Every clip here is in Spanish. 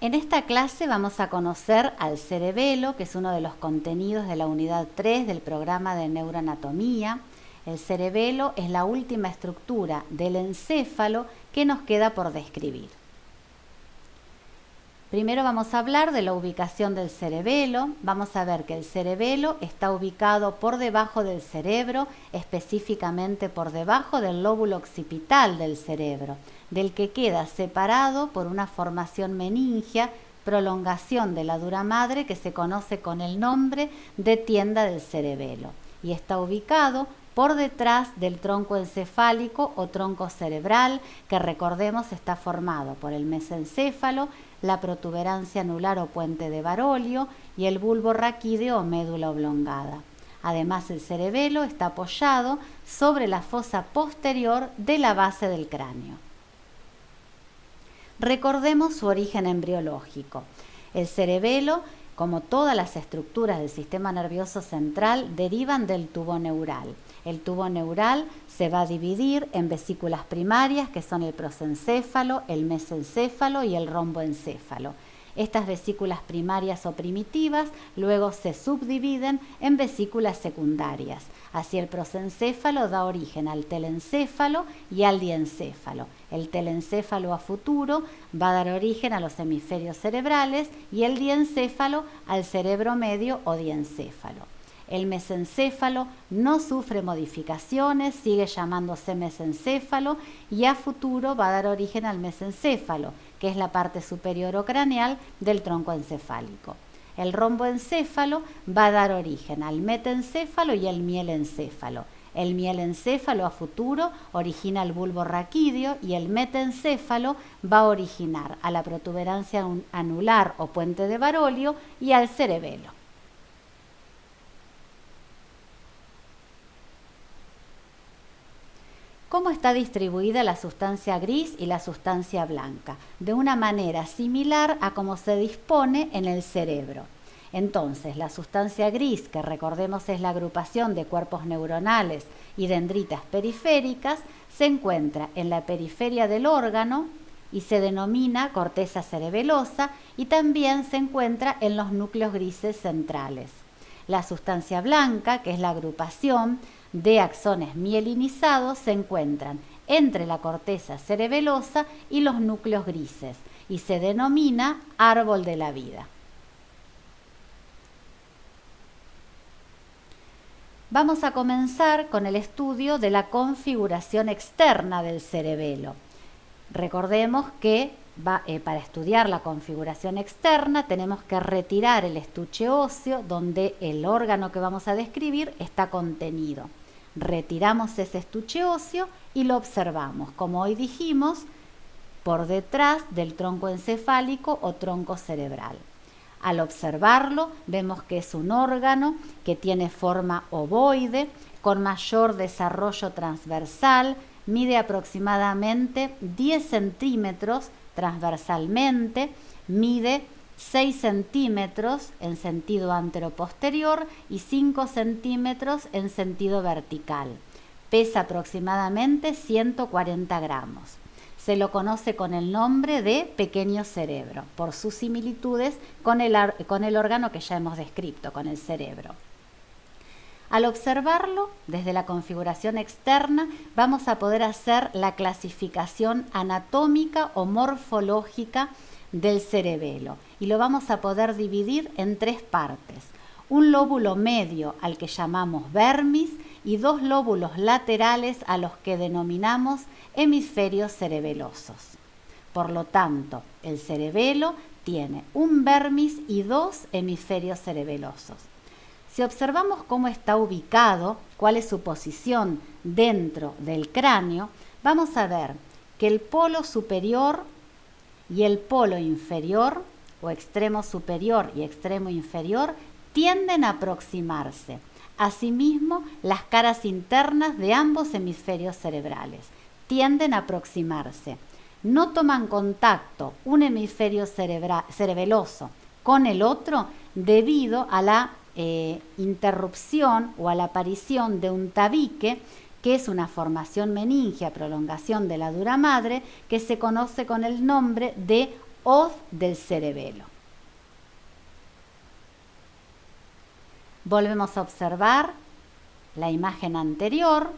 En esta clase vamos a conocer al cerebelo, que es uno de los contenidos de la unidad 3 del programa de neuroanatomía. El cerebelo es la última estructura del encéfalo que nos queda por describir. Primero vamos a hablar de la ubicación del cerebelo. Vamos a ver que el cerebelo está ubicado por debajo del cerebro, específicamente por debajo del lóbulo occipital del cerebro, del que queda separado por una formación meningia, prolongación de la dura madre que se conoce con el nombre de tienda del cerebelo, y está ubicado por detrás del tronco encefálico o tronco cerebral, que recordemos está formado por el mesencéfalo, la protuberancia anular o puente de Barolio y el bulbo raquídeo o médula oblongada. Además, el cerebelo está apoyado sobre la fosa posterior de la base del cráneo. Recordemos su origen embriológico. El cerebelo, como todas las estructuras del sistema nervioso central, derivan del tubo neural. El tubo neural se va a dividir en vesículas primarias, que son el prosencéfalo, el mesencéfalo y el romboencéfalo. Estas vesículas primarias o primitivas luego se subdividen en vesículas secundarias. Así el prosencéfalo da origen al telencéfalo y al diencéfalo. El telencéfalo a futuro va a dar origen a los hemisferios cerebrales y el diencéfalo al cerebro medio o diencéfalo. El mesencéfalo no sufre modificaciones, sigue llamándose mesencéfalo y a futuro va a dar origen al mesencéfalo, que es la parte superior o craneal del tronco encefálico. El romboencéfalo va a dar origen al metencéfalo y al mielencéfalo. El mielencéfalo a futuro origina el bulbo raquídeo y el metencéfalo va a originar a la protuberancia anular o puente de Barolio y al cerebelo. ¿Cómo está distribuida la sustancia gris y la sustancia blanca? De una manera similar a cómo se dispone en el cerebro. Entonces, la sustancia gris, que recordemos es la agrupación de cuerpos neuronales y dendritas periféricas, se encuentra en la periferia del órgano y se denomina corteza cerebelosa, y también se encuentra en los núcleos grises centrales. La sustancia blanca, que es la agrupación de axones mielinizados, se encuentran entre la corteza cerebelosa y los núcleos grises y se denomina árbol de la vida. Vamos a comenzar con el estudio de la configuración externa del cerebelo. Recordemos que para estudiar la configuración externa tenemos que retirar el estuche óseo donde el órgano que vamos a describir está contenido. Retiramos ese estuche óseo y lo observamos, como hoy dijimos, por detrás del tronco encefálico o tronco cerebral. Al observarlo, vemos que es un órgano que tiene forma ovoide, con mayor desarrollo transversal, mide aproximadamente 10 centímetros transversalmente, mide 6 centímetros en sentido anteroposterior y 5 centímetros en sentido vertical. Pesa aproximadamente 140 gramos. Se lo conoce con el nombre de pequeño cerebro, por sus similitudes con el órgano que ya hemos descrito, con el cerebro. Al observarlo desde la configuración externa, vamos a poder hacer la clasificación anatómica o morfológica del cerebelo y lo vamos a poder dividir en 3 partes. Un lóbulo medio al que llamamos vermis y 2 lóbulos laterales a los que denominamos hemisferios cerebelosos. Por lo tanto, el cerebelo tiene un vermis y 2 hemisferios cerebelosos. Si observamos cómo está ubicado, cuál es su posición dentro del cráneo, vamos a ver que el polo superior y el polo inferior, o extremo superior y extremo inferior, tienden a aproximarse. Asimismo, las caras internas de ambos hemisferios cerebrales tienden a aproximarse. No toman contacto un hemisferio cerebeloso con el otro debido a la interrupción o a la aparición de un tabique, que es una formación meningia, prolongación de la dura madre, que se conoce con el nombre de hoz del cerebelo. Volvemos a observar la imagen anterior.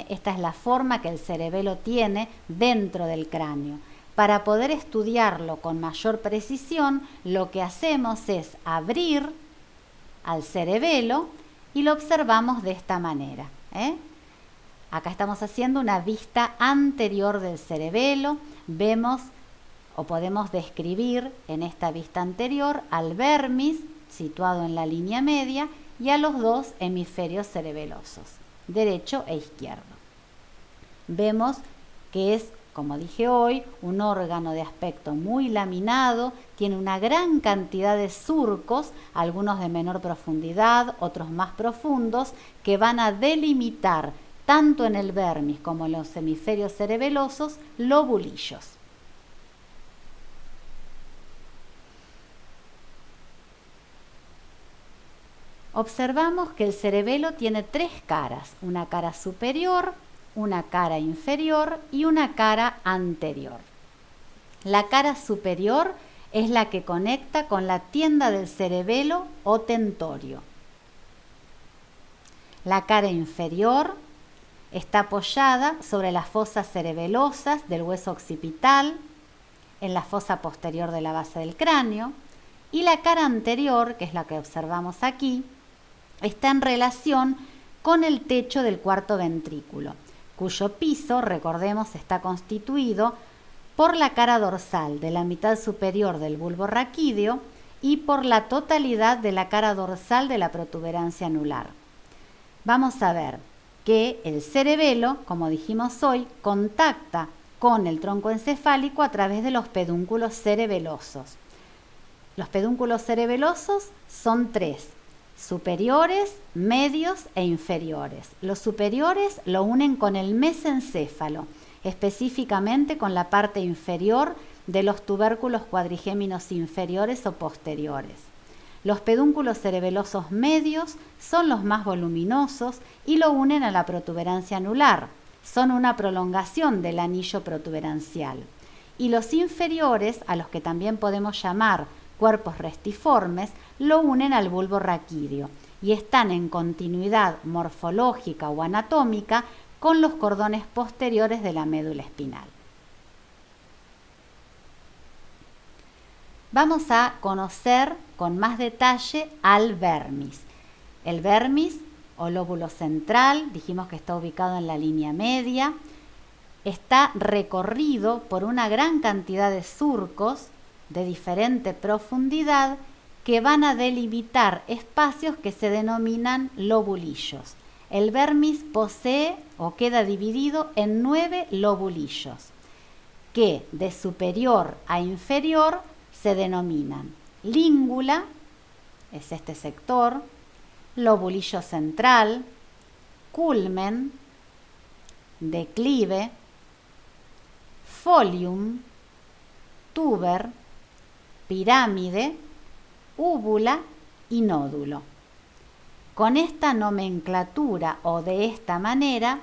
Esta es la forma que el cerebelo tiene dentro del cráneo. Para poder estudiarlo con mayor precisión, lo que hacemos es abrir al cerebelo y lo observamos de esta manera. Acá estamos haciendo una vista anterior del cerebelo. Vemos o podemos describir en esta vista anterior al vermis situado en la línea media y a los dos hemisferios cerebelosos, derecho e izquierdo. Vemos que es, como dije hoy, un órgano de aspecto muy laminado, tiene una gran cantidad de surcos, algunos de menor profundidad, otros más profundos, que van a delimitar tanto en el vermis como en los hemisferios cerebelosos lobulillos. Observamos que el cerebelo tiene tres caras, una cara superior, una cara inferior y una cara anterior. La cara superior es la que conecta con la tienda del cerebelo o tentorio. La cara inferior está apoyada sobre las fosas cerebelosas del hueso occipital, en la fosa posterior de la base del cráneo, y la cara anterior, que es la que observamos aquí, está en relación con el techo del cuarto ventrículo, cuyo piso, recordemos, está constituido por la cara dorsal de la mitad superior del bulbo raquídeo y por la totalidad de la cara dorsal de la protuberancia anular. Vamos a ver que el cerebelo, como dijimos hoy, contacta con el tronco encefálico a través de los pedúnculos cerebelosos. Los pedúnculos cerebelosos son tres: superiores, medios e inferiores. Los superiores lo unen con el mesencéfalo, específicamente con la parte inferior de los tubérculos cuadrigéminos inferiores o posteriores. Los pedúnculos cerebelosos medios son los más voluminosos y lo unen a la protuberancia anular. Son una prolongación del anillo protuberancial. Y los inferiores, a los que también podemos llamar cuerpos restiformes, lo unen al bulbo raquídeo y están en continuidad morfológica o anatómica con los cordones posteriores de la médula espinal. Vamos a conocer con más detalle al vermis. El vermis o lóbulo central, dijimos que está ubicado en la línea media, está recorrido por una gran cantidad de surcos de diferente profundidad que van a delimitar espacios que se denominan lobulillos. El vermis posee o queda dividido en 9 lobulillos que de superior a inferior se denominan língula, es este sector, lobulillo central, culmen, declive, folium, tuber, pirámide, úvula y nódulo. Con esta nomenclatura o de esta manera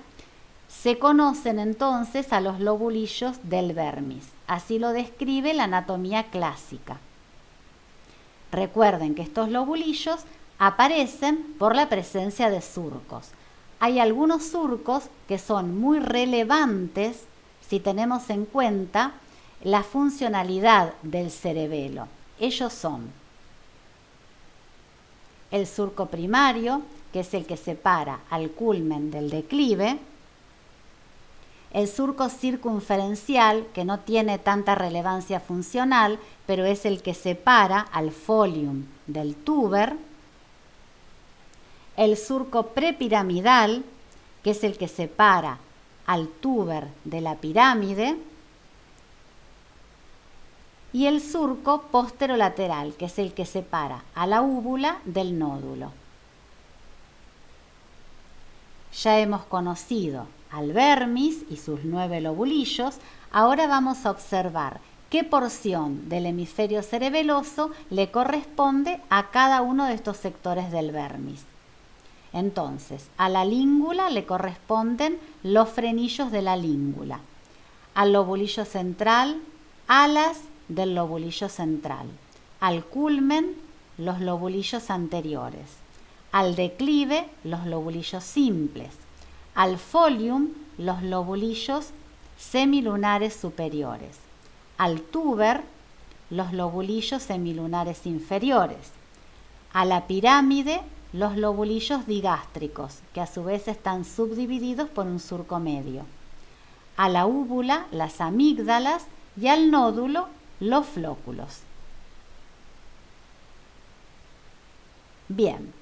se conocen entonces a los lobulillos del vermis. Así lo describe la anatomía clásica. Recuerden que estos lobulillos aparecen por la presencia de surcos. Hay algunos surcos que son muy relevantes si tenemos en cuenta la funcionalidad del cerebelo. Ellos son el surco primario, que es el que separa al culmen del declive, el surco circunferencial, que no tiene tanta relevancia funcional, pero es el que separa al folium del tuber, el surco prepiramidal, que es el que separa al tuber de la pirámide, y el surco posterolateral, que es el que separa a la úvula del nódulo. Ya hemos conocido al vermis y sus 9 lobulillos. Ahora vamos a observar qué porción del hemisferio cerebeloso le corresponde a cada uno de estos sectores del vermis. Entonces, a la língula le corresponden los frenillos de la língula, al lobulillo central, alas del lobulillo central. Al culmen, los lobulillos anteriores. Al declive, los lobulillos simples. Al folium, los lobulillos semilunares superiores. Al tuber, los lobulillos semilunares inferiores. A la pirámide, los lobulillos digástricos, que a su vez están subdivididos por un surco medio. A la úvula, las amígdalas, y al nódulo, los flóculos. Bien,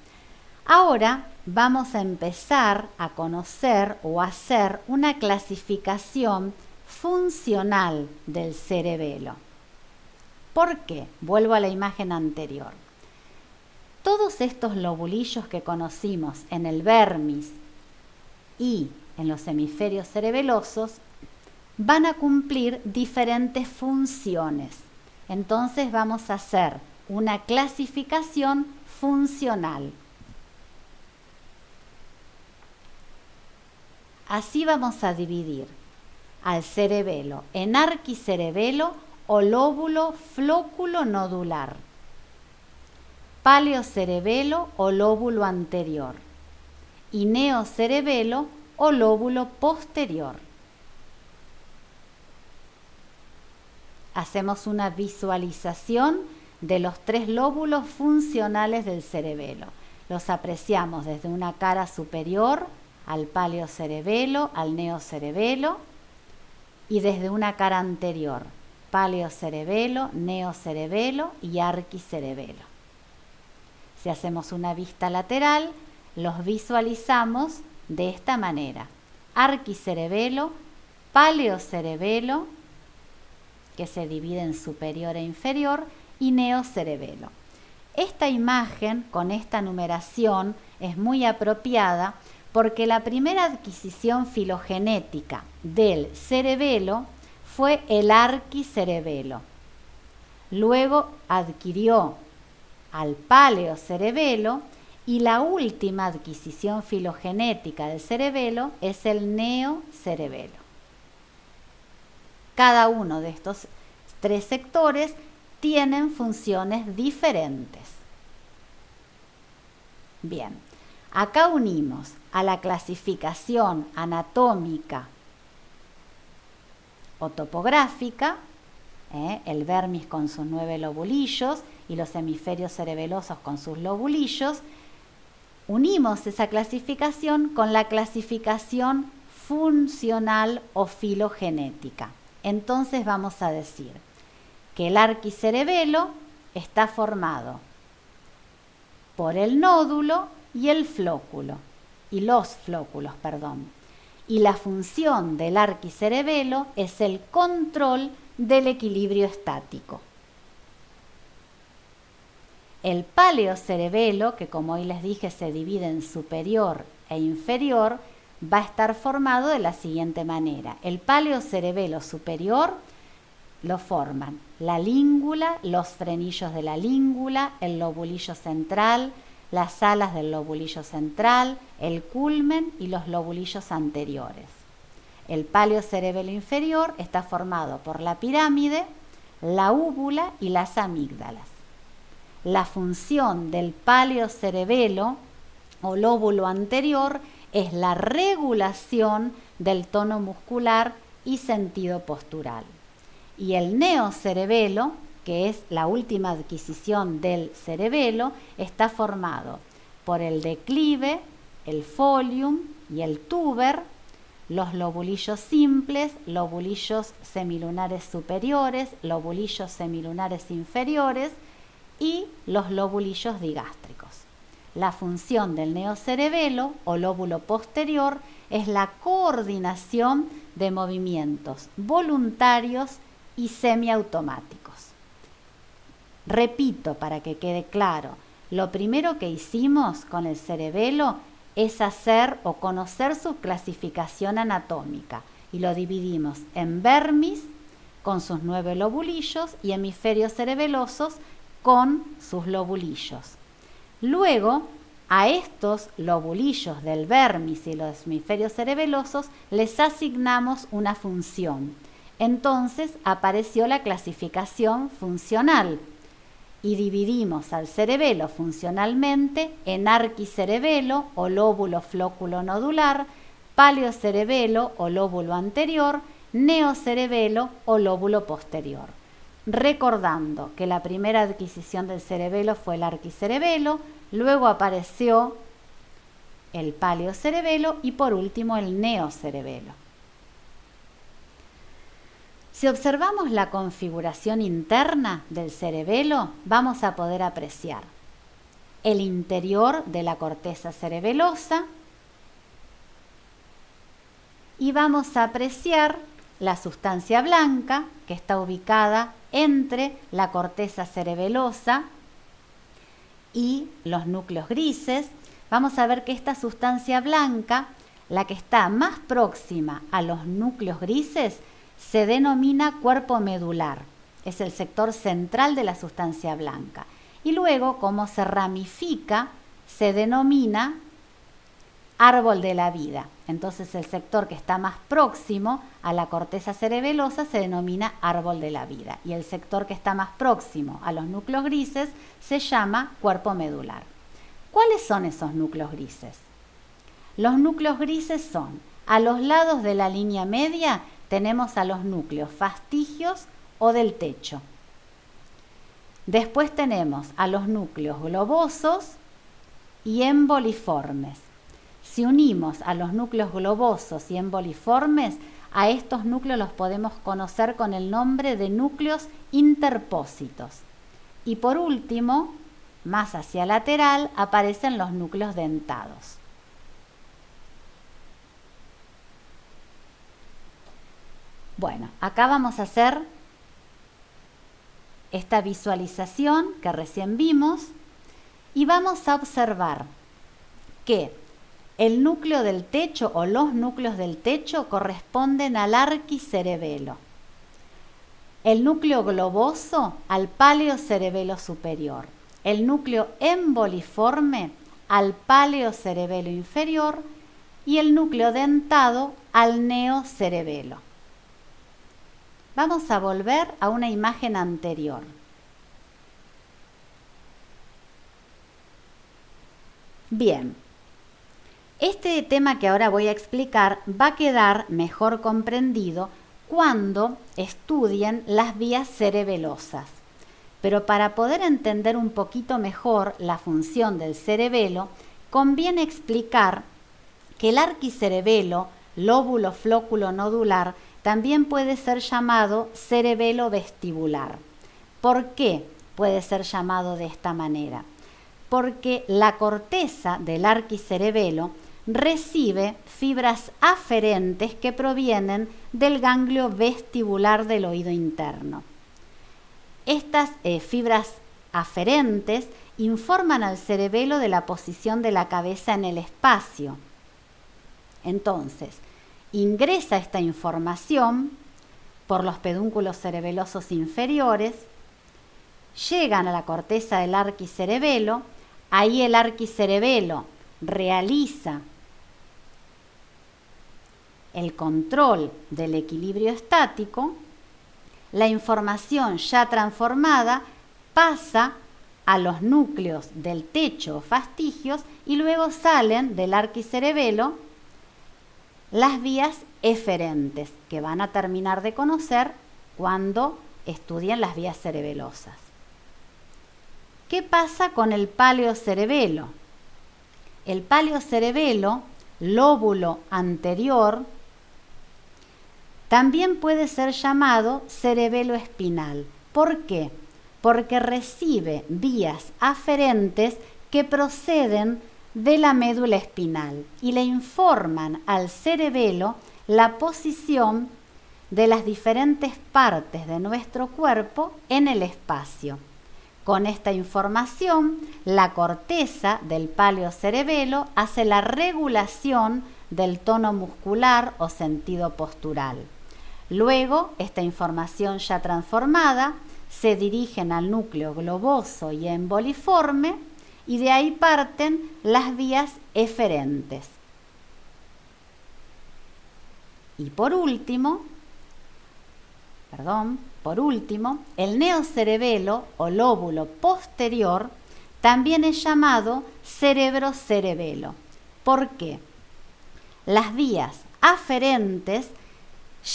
ahora vamos a empezar a conocer o a hacer una clasificación funcional del cerebelo. ¿Por qué? Vuelvo a la imagen anterior. Todos estos lobulillos que conocimos en el vermis y en los hemisferios cerebelosos van a cumplir diferentes funciones. Entonces vamos a hacer una clasificación funcional. Así vamos a dividir al cerebelo en arquicerebelo o lóbulo flóculo nodular, paleocerebelo o lóbulo anterior y neocerebelo o lóbulo posterior. Hacemos una visualización de los tres lóbulos funcionales del cerebelo. Los apreciamos desde una cara superior al paleocerebelo, al neocerebelo, y desde una cara anterior, paleocerebelo, neocerebelo y arquicerebelo. Si hacemos una vista lateral, los visualizamos de esta manera: arquicerebelo, paleocerebelo, que se divide en superior e inferior, y neocerebelo. Esta imagen con esta numeración es muy apropiada porque la primera adquisición filogenética del cerebelo fue el arquicerebelo. Luego adquirió al paleocerebelo y la última adquisición filogenética del cerebelo es el neocerebelo. Cada uno de estos tres sectores tienen funciones diferentes. Bien, acá unimos a la clasificación anatómica o topográfica, el vermis con sus 9 lobulillos y los hemisferios cerebelosos con sus lobulillos. Unimos esa clasificación con la clasificación funcional o filogenética. Entonces vamos a decir que el arquicerebelo está formado por el nódulo y el flóculo, y los flóculos, perdón. Y la función del arquicerebelo es el control del equilibrio estático. El paleocerebelo, que como hoy les dije se divide en superior e inferior, va a estar formado de la siguiente manera. El paleocerebelo superior lo forman la língula, los frenillos de la língula, el lobulillo central, las alas del lobulillo central, el culmen y los lobulillos anteriores. El paleocerebelo inferior está formado por la pirámide, la úvula y las amígdalas. La función del paleocerebelo o lóbulo anterior es la regulación del tono muscular y sentido postural. Y el neocerebelo, que es la última adquisición del cerebelo, está formado por el declive, el folium y el tuber, los lobulillos simples, lobulillos semilunares superiores, lobulillos semilunares inferiores y los lobulillos digástricos. La función del neocerebelo o lóbulo posterior es la coordinación de movimientos voluntarios y semiautomáticos. Repito para que quede claro, lo primero que hicimos con el cerebelo es hacer o conocer su clasificación anatómica y lo dividimos en vermis con sus 9 lobulillos y hemisferios cerebelosos con sus lobulillos. Luego, a estos lobulillos del vermis y los hemisferios cerebelosos les asignamos una función. entonces apareció la clasificación funcional y dividimos al cerebelo funcionalmente en arquicerebelo o lóbulo flóculo nodular, paleocerebelo o lóbulo anterior, neocerebelo o lóbulo posterior. Recordando que la primera adquisición del cerebelo fue el arquicerebelo, luego apareció el paleocerebelo y por último el neocerebelo. Si observamos la configuración interna del cerebelo, vamos a poder apreciar el interior de la corteza cerebelosa y vamos a apreciar la sustancia blanca que está ubicada entre la corteza cerebelosa y los núcleos grises. Vamos a ver que esta sustancia blanca, la que está más próxima a los núcleos grises, se denomina cuerpo medular, es el sector central de la sustancia blanca. Y luego, como se ramifica, se denomina árbol de la vida. Entonces el sector que está más próximo a la corteza cerebelosa se denomina árbol de la vida. Y el sector que está más próximo a los núcleos grises se llama cuerpo medular. ¿Cuáles son esos núcleos grises? Los núcleos grises son, a los lados de la línea media, tenemos a los núcleos fastigios o del techo. Después tenemos a los núcleos globosos y emboliformes. Si unimos a los núcleos globosos y emboliformes, a estos núcleos los podemos conocer con el nombre de núcleos interpósitos. Y por último, más hacia lateral, aparecen los núcleos dentados. Bueno, acá vamos a hacer esta visualización que recién vimos y vamos a observar que el núcleo del techo o los núcleos del techo corresponden al arquicerebelo, el núcleo globoso al paleocerebelo superior, el núcleo emboliforme al paleocerebelo inferior y el núcleo dentado al neocerebelo. Vamos a volver a una imagen anterior. Bien, este tema que ahora voy a explicar va a quedar mejor comprendido cuando estudien las vías cerebelosas. Pero para poder entender un poquito mejor la función del cerebelo, conviene explicar que el arquicerebelo, lóbulo flóculo nodular, también puede ser llamado cerebelo vestibular. ¿Por qué puede ser llamado de esta manera? Porque la corteza del arquicerebelo recibe fibras aferentes que provienen del ganglio vestibular del oído interno. Estas fibras aferentes informan al cerebelo de la posición de la cabeza en el espacio. Entonces, ingresa esta información por los pedúnculos cerebelosos inferiores, llegan a la corteza del arquicerebelo, ahí el arquicerebelo realiza el control del equilibrio estático, la información ya transformada pasa a los núcleos del techo o fastigios y luego salen del arquicerebelo las vías eferentes, que van a terminar de conocer cuando estudien las vías cerebelosas. ¿Qué pasa con el paleocerebelo? El paleocerebelo, lóbulo anterior, también puede ser llamado cerebelo espinal. ¿Por qué? Porque recibe vías aferentes que proceden de la médula espinal y le informan al cerebelo la posición de las diferentes partes de nuestro cuerpo en el espacio. Con esta información, la corteza del paleocerebelo hace la regulación del tono muscular o sentido postural. Luego, esta información ya transformada se dirigen al núcleo globoso y emboliforme y de ahí parten las vías eferentes. Y por último, Por último, el neocerebelo o lóbulo posterior también es llamado cerebro-cerebelo. ¿Por qué? Las vías aferentes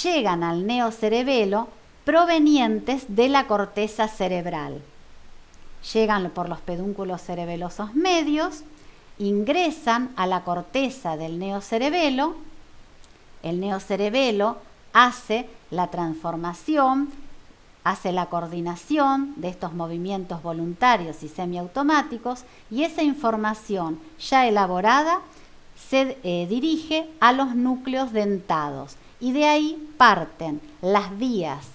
llegan al neocerebelo provenientes de la corteza cerebral. Llegan por los pedúnculos cerebelosos medios, ingresan a la corteza del neocerebelo. El neocerebelo hace la transformación, hace la coordinación de estos movimientos voluntarios y semiautomáticos, y esa información ya elaborada se dirige a los núcleos dentados, y de ahí parten las vías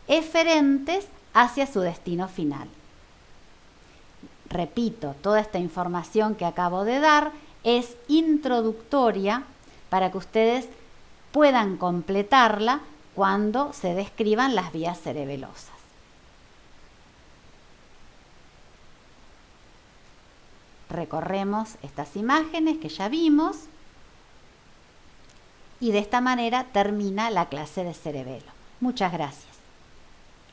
eferentes hacia su destino final. Repito, toda esta información que acabo de dar es introductoria para que ustedes puedan completarla cuando se describan las vías cerebelosas. Recorremos estas imágenes que ya vimos y de esta manera termina la clase de cerebelo. Muchas gracias.